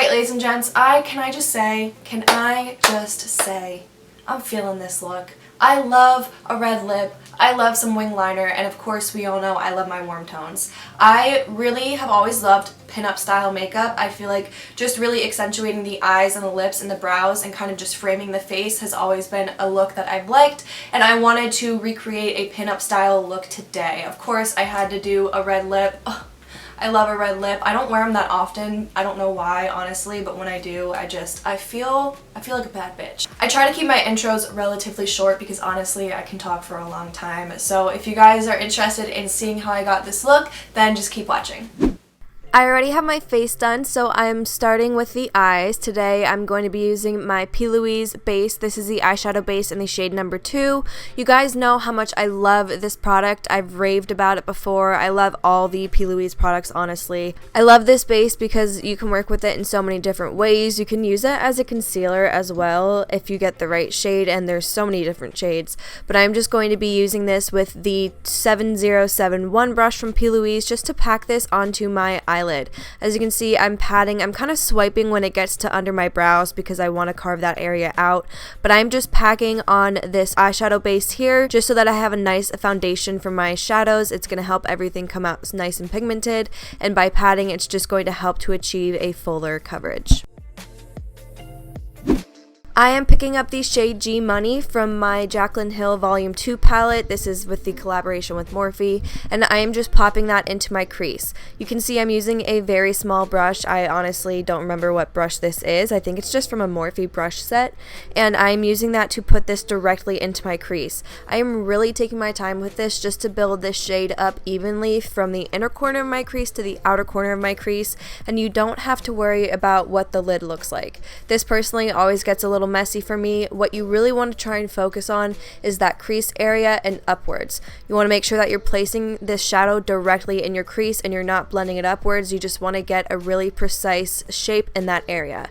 Alright, ladies and gents, can I just say, I'm feeling this look. I love a red lip, I love some wing liner, and of course we all know I love my warm tones. I really have always loved pinup style makeup. I feel like just really accentuating the eyes and the lips and the brows and kind of just framing the face has always been a look that I've liked, and I wanted to recreate a pinup style look today. Of course I had to do a red lip. Ugh, I love a red lip. I don't wear them that often. I don't know why, honestly, but when I do, I feel like a bad bitch. I try to keep my intros relatively short because honestly, I can talk for a long time. So if you guys are interested in seeing how I got this look, then just keep watching. I already have my face done, so I'm starting with the eyes. Today I'm going to be using my P. Louise base. This is the eyeshadow base in the shade number 2. You guys know how much I love this product. I've raved about it before. I love all the P. Louise products, honestly. I love this base because you can work with it in so many different ways. You can use it as a concealer as well if you get the right shade, and there's so many different shades. But I'm just going to be using this with the 7071 brush from P. Louise just to pack this onto my eyelid. As you can see, I'm patting, I'm kind of swiping when it gets to under my brows because I want to carve that area out, but I'm just packing on this eyeshadow base here just so that I have a nice foundation for my shadows. It's going to help everything come out nice and pigmented, and by patting it's just going to help to achieve a fuller coverage. I am picking up the shade G Money from my Jaclyn Hill Volume 2 palette. This is with the collaboration with Morphe, and I am just popping that into my crease. You can see I'm using a very small brush. I honestly don't remember what brush this is. I think it's just from a Morphe brush set, and I'm using that to put this directly into my crease. I am really taking my time with this just to build this shade up evenly from the inner corner of my crease to the outer corner of my crease, and you don't have to worry about what the lid looks like. This personally always gets a little messy for me. What you really want to try and focus on is that crease area and upwards. You want to make sure that you're placing this shadow directly in your crease and you're not blending it upwards. You just want to get a really precise shape in that area.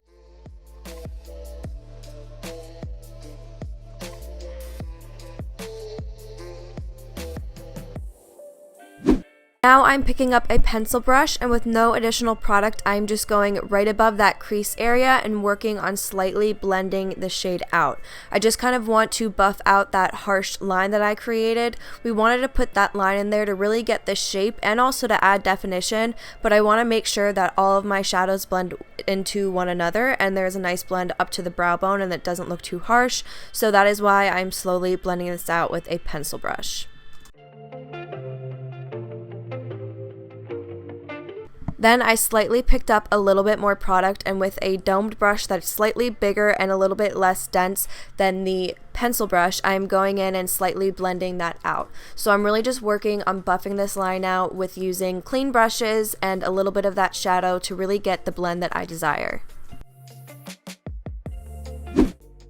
Now I'm picking up a pencil brush, and with no additional product, I'm just going right above that crease area and working on slightly blending the shade out. I just kind of want to buff out that harsh line that I created. We wanted to put that line in there to really get the shape and also to add definition, but I want to make sure that all of my shadows blend into one another and there's a nice blend up to the brow bone and it doesn't look too harsh. So that is why I'm slowly blending this out with a pencil brush. Then I slightly picked up a little bit more product, and with a domed brush that's slightly bigger and a little bit less dense than the pencil brush, I'm going in and slightly blending that out. So I'm really just working on buffing this line out with using clean brushes and a little bit of that shadow to really get the blend that I desire.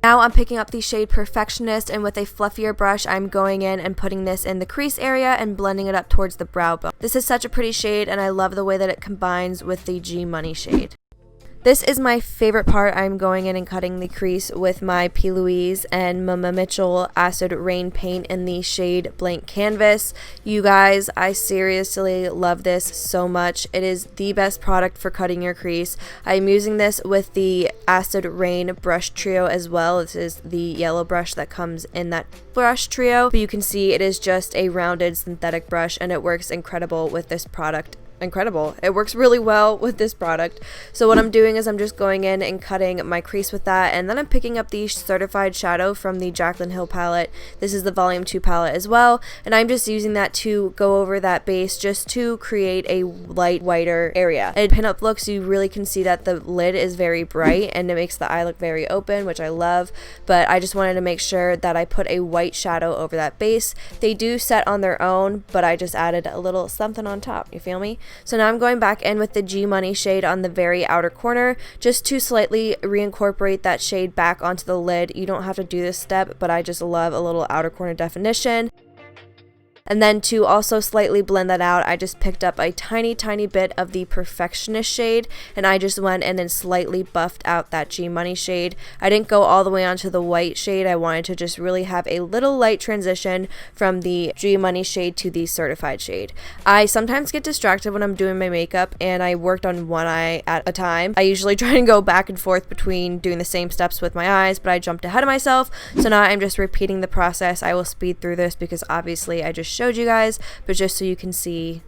Now I'm picking up the shade Perfectionist, and with a fluffier brush I'm going in and putting this in the crease area and blending it up towards the brow bone. This is such a pretty shade, and I love the way that it combines with the G Money shade. This is my favorite part. I'm going in and cutting the crease with my P. Louise and Mama Mitchell Acid Rain paint in the shade Blank Canvas. You guys, I seriously love this so much. It is the best product for cutting your crease. I'm using this with the Acid Rain brush trio as well. This is the yellow brush that comes in that brush trio, but you can see it is just a rounded synthetic brush, and it works incredible with this product. It works really well with this product. So what I'm doing is I'm just going in and cutting my crease with that, and then I'm picking up the Certified Shadow from the Jaclyn Hill palette. This is the Volume 2 palette as well, and I'm just using that to go over that base just to create a light whiter area. In pinup looks, you really can see that the lid is very bright and it makes the eye look very open, which I love, but I just wanted to make sure that I put a white shadow over that base. They do set on their own, but I just added a little something on top, you feel me? So now I'm going back in with the G Money shade on the very outer corner just to slightly reincorporate that shade back onto the lid. You don't have to do this step, but I just love a little outer corner definition. And then to also slightly blend that out, I just picked up a tiny bit of the Perfectionist shade, and I just went in and slightly buffed out that G Money shade. I didn't go all the way onto the white shade. I wanted to just really have a little light transition from the G Money shade to the Certified shade. I sometimes get distracted when I'm doing my makeup, and I worked on one eye at a time. I usually try and go back and forth between doing the same steps with my eyes, but I jumped ahead of myself, so now I'm just repeating the process. I will speed through this because obviously I just showed you guys, but just so you can see.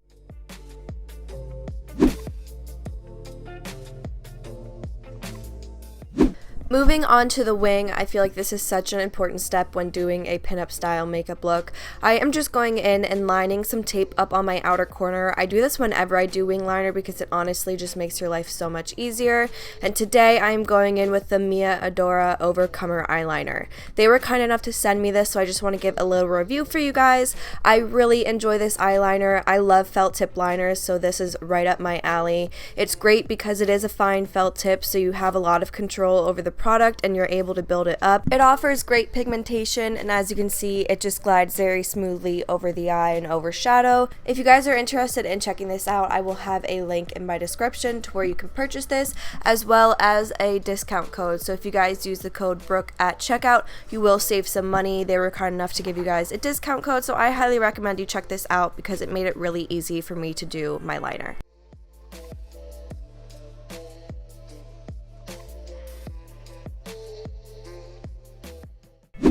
Moving on to the wing, I feel like this is such an important step when doing a pinup style makeup look. I am just going in and lining some tape up on my outer corner. I do this whenever I do wing liner because it honestly just makes your life so much easier. And today I am going in with the Mia Adora Overcomer eyeliner. They were kind enough to send me this, so I just want to give a little review for you guys. I really enjoy this eyeliner. I love felt tip liners, so this is right up my alley. It's great because it is a fine felt tip, so you have a lot of control over the product and you're able to build it up. It offers great pigmentation, and as you can see, it just glides very smoothly over the eye and over shadow. If you guys are interested in checking this out, I will have a link in my description to where you can purchase this, as well as a discount code. So if you guys use the code Brooke at checkout, you will save some money. They were kind enough to give you guys a discount code, so I highly recommend you check this out because it made it really easy for me to do my liner.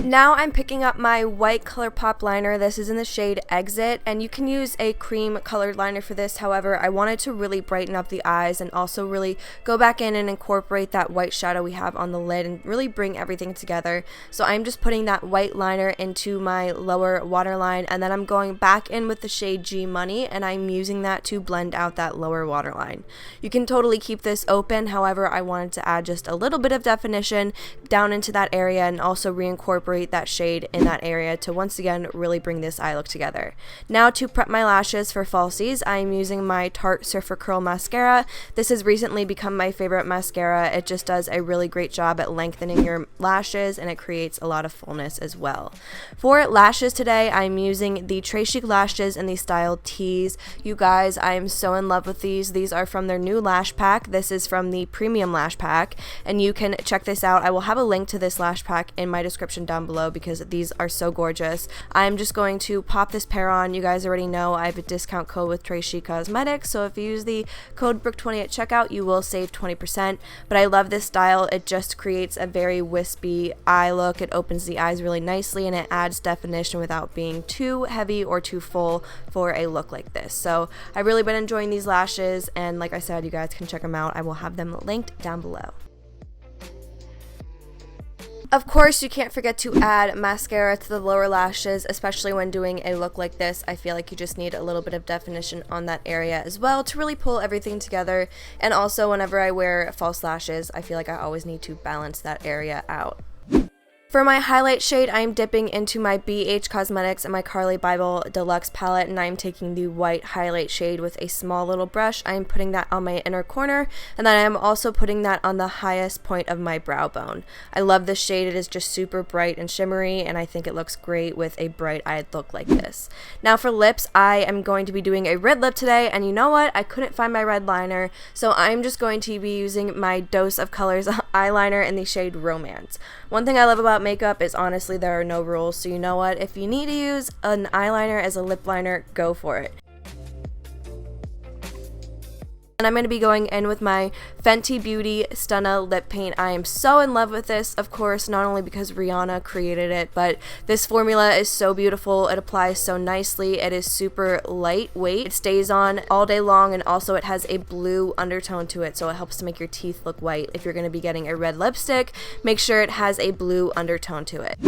Now I'm picking up my white Colourpop liner. This is in the shade Exit, and you can use a cream colored liner for this. However, I wanted to really brighten up the eyes and also really go back in and incorporate that white shadow we have on the lid and really bring everything together. So I'm just putting that white liner into my lower waterline, and then I'm going back in with the shade G Money, and I'm using that to blend out that lower waterline. You can totally keep this open. However, I wanted to add just a little bit of definition down into that area and also reincorporate that shade in that area to once again really bring this eye look together. Now to prep my lashes for falsies, I'm using my Tarte Surfer Curl Mascara. This has recently become my favorite mascara. It just does a really great job at lengthening your lashes, and it creates a lot of fullness as well. For lashes today, I'm using the Très Chic lashes in the style Tease. You guys, I am so in love with these. These are from their new lash pack. This is from the premium lash pack, and you can check this out. I will have a link to this lash pack in my description down below because these are so gorgeous. I'm just going to pop this pair on. You guys already know I have a discount code with Très Chic Cosmetics, so if you use the code Brooke20 at checkout, you will save 20%. But I love this style. It just creates a very wispy eye look. It opens the eyes really nicely, and it adds definition without being too heavy or too full for a look like this. So I've really been enjoying these lashes, and like I said, you guys can check them out. I will have them linked down below. Of course, you can't forget to add mascara to the lower lashes, especially when doing a look like this. I feel like you just need a little bit of definition on that area as well to really pull everything together. And also, whenever I wear false lashes, I feel like I always need to balance that area out. For my highlight shade, I am dipping into my BH Cosmetics and my Carli Bybel Deluxe palette, and I'm taking the white highlight shade with a small little brush. I am putting that on my inner corner, and then I am also putting that on the highest point of my brow bone. I love this shade. It is just super bright and shimmery, and I think it looks great with a bright-eyed look like this. Now for lips, I am going to be doing a red lip today, and you know what? I couldn't find my red liner, so I'm just going to be using my Dose of Colors eyeliner in the shade Romance. One thing I love about makeup is honestly there are no rules, so you know what, if you need to use an eyeliner as a lip liner, go for it. And I'm going to be going in with my Fenty Beauty Stunna lip paint. I am so in love with this, of course, not only because Rihanna created it, but this formula is so beautiful. It applies so nicely. It is super lightweight. It stays on all day long, and also it has a blue undertone to it, so it helps to make your teeth look white. If you're going to be getting a red lipstick, make sure it has a blue undertone to it.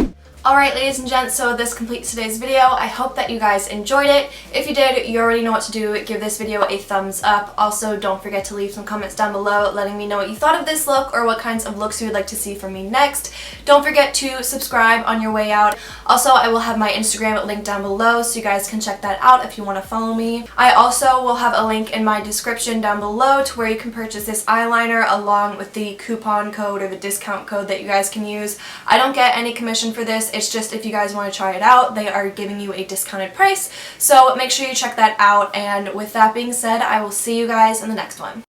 Alright, ladies and gents, so this completes today's video. I hope that you guys enjoyed it. If you did, you already know what to do. Give this video a thumbs up. Also, also don't forget to leave some comments down below letting me know what you thought of this look or what kinds of looks you would like to see from me next. Don't forget to subscribe on your way out. Also, I will have my Instagram linked down below so you guys can check that out if you want to follow me. I also will have a link in my description down below to where you can purchase this eyeliner along with the coupon code or the discount code that you guys can use. I don't get any commission for this. It's just if you guys want to try it out, they are giving you a discounted price. So make sure you check that out. And with that being said, I will see you guys in the next one.